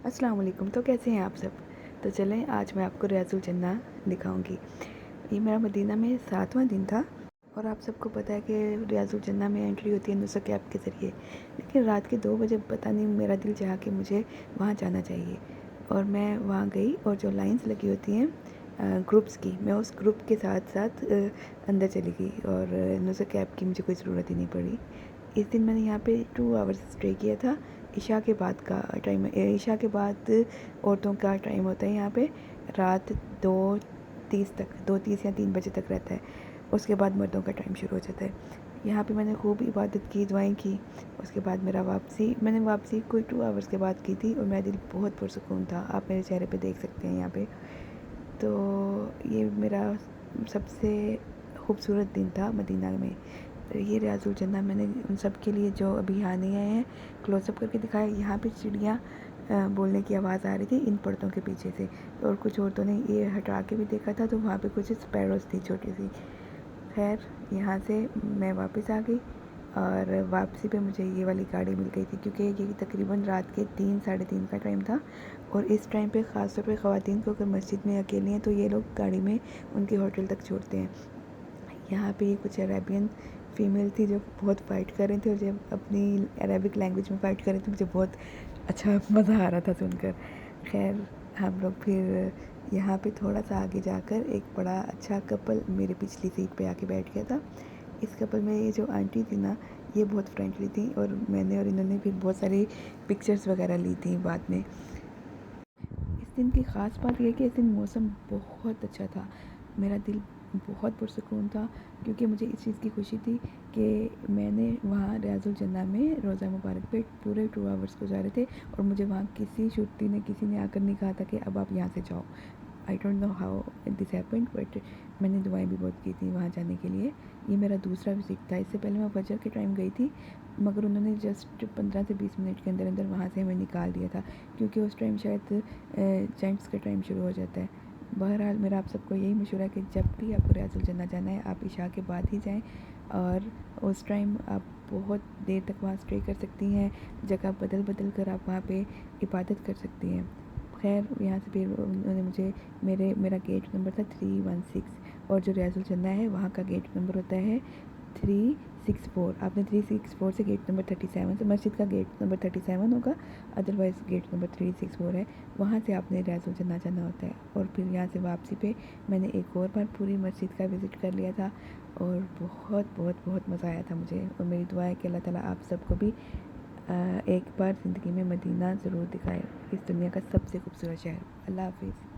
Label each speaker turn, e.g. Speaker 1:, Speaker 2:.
Speaker 1: السلام علیکم. تو کیسے ہیں آپ سب؟ تو چلیں آج میں آپ کو ریاض الجنہ دکھاؤں گی. یہ میرا مدینہ میں 7واں دن تھا اور آپ سب کو پتہ ہے کہ ریاض الجنہ میں انٹری ہوتی ہے نسخ ایپ کے ذریعے. لیکن رات کے 2 بجے پتہ نہیں میرا دل چاہا کہ مجھے وہاں جانا چاہیے اور میں وہاں گئی اور جو لائنز لگی ہوتی ہیں گروپس کی، میں اس گروپ کے ساتھ ساتھ اندر چلی گئی اور نسخ ایپ کی مجھے کوئی ضرورت ہی نہیں پڑی. اس دن میں نے یہاں پہ 2 آورس اسٹے کیا تھا. عشاء کے بعد کا ٹائم، عشاء کے بعد عورتوں کا ٹائم ہوتا ہے یہاں پہ رات 2:30 تک، 2:30 یا 3 بجے تک رہتا ہے. اس کے بعد مردوں کا ٹائم شروع ہو جاتا ہے. یہاں پہ میں نے خوب عبادت کی، دعائیں کی. اس کے بعد میں نے واپسی کوئی 2 آورس کے بعد کی تھی اور میرا دل بہت پرسکون تھا. آپ میرے چہرے پہ دیکھ سکتے ہیں یہاں پہ. تو یہ میرا سب سے خوبصورت دن تھا مدینہ میں. یہ ریاض الجنہ میں نے ان سب کے لیے جو ابھی یہاں نہیں آئے ہیں کلوز اپ کر کے دکھایا. یہاں پہ چڑیاں بولنے کی آواز آ رہی تھی ان پردوں کے پیچھے سے، اور کچھ عورتوں نے یہ ہٹا کے بھی دیکھا تھا تو وہاں پہ کچھ اسپیروز تھی چھوٹی سی. خیر یہاں سے میں واپس آ گئی اور واپسی پہ مجھے یہ والی گاڑی مل گئی تھی کیونکہ یہ تقریباً رات کے 3 ساڑھے 3 کا ٹائم تھا. اور اس ٹائم پہ خاص طور پہ خواتین کو اگر مسجد میں اکیلی ہیں تو یہ لوگ گاڑی میں ان کے ہوٹل تک چھوڑتے ہیں. یہاں پہ کچھ عربین فیمیل تھی جو بہت فائٹ کر رہی تھی اور جب اپنی عربک لینگویج میں فائٹ کر رہی تھی مجھے بہت اچھا مزہ آ رہا تھا سن کر. خیر ہم لوگ پھر یہاں پہ تھوڑا سا آگے جا کر ایک بڑا اچھا کپل میرے پچھلی سیٹ پہ آ کے بیٹھ گیا تھا. اس کپل میں یہ جو آنٹی تھی نا یہ بہت فرینڈلی تھی اور میں نے اور انہوں نے پھر بہت ساری پکچرز وغیرہ لی تھیں بعد میں. اس دن کی خاص بات یہ کہ اس دن موسم بہت اچھا تھا. میرا دل بہت پرسکون تھا کیونکہ مجھے اس چیز کی خوشی تھی کہ میں نے وہاں ریاض الجنہ میں روضہ مبارک پہ پورے 2 آورس گزارے تھے اور مجھے وہاں کسی نے آ کر نہیں کہا تھا کہ اب آپ یہاں سے جاؤ. I don't know how this happened but میں نے دعائیں بھی بہت کی تھیں وہاں جانے کے لیے. یہ میرا دوسرا وزٹ تھا. اس سے پہلے میں فجر کے ٹائم گئی تھی مگر انہوں نے جسٹ 15 سے 20 منٹ کے اندر وہاں سے ہمیں نکال دیا تھا کیونکہ اس ٹائم شاید جینٹس کا ٹائم شروع ہو جاتا ہے. بہرحال میرا آپ سب کو یہی مشورہ ہے کہ جب بھی آپ کو ریاض الجنہ جانا ہے آپ عشاء کے بعد ہی جائیں اور اس ٹائم آپ بہت دیر تک وہاں اسٹے کر سکتی ہیں. جگہ بدل بدل کر آپ وہاں پہ عبادت کر سکتی ہیں. خیر یہاں سے پھر انہوں نے مجھے میرا گیٹ نمبر تھا 316 اور جو ریاض الجنہ ہے وہاں کا گیٹ نمبر ہوتا ہے 364. آپ نے 364 سے گیٹ نمبر 37 سے، مسجد کا گیٹ نمبر 37 ہوگا، ادروائز گیٹ نمبر 364 ہے، وہاں سے آپ نے ریاض الجنہ جانا ہوتا ہے. اور پھر یہاں سے واپسی پہ میں نے ایک اور بار پوری مسجد کا وزٹ کر لیا تھا اور بہت بہت بہت مزہ آیا تھا مجھے. اور میری دعا ہے کہ اللہ تعالیٰ آپ سب کو بھی ایک بار زندگی میں مدینہ ضرور دکھائے، اس دنیا کا سب سے خوبصورت شہر. اللہ حافظ.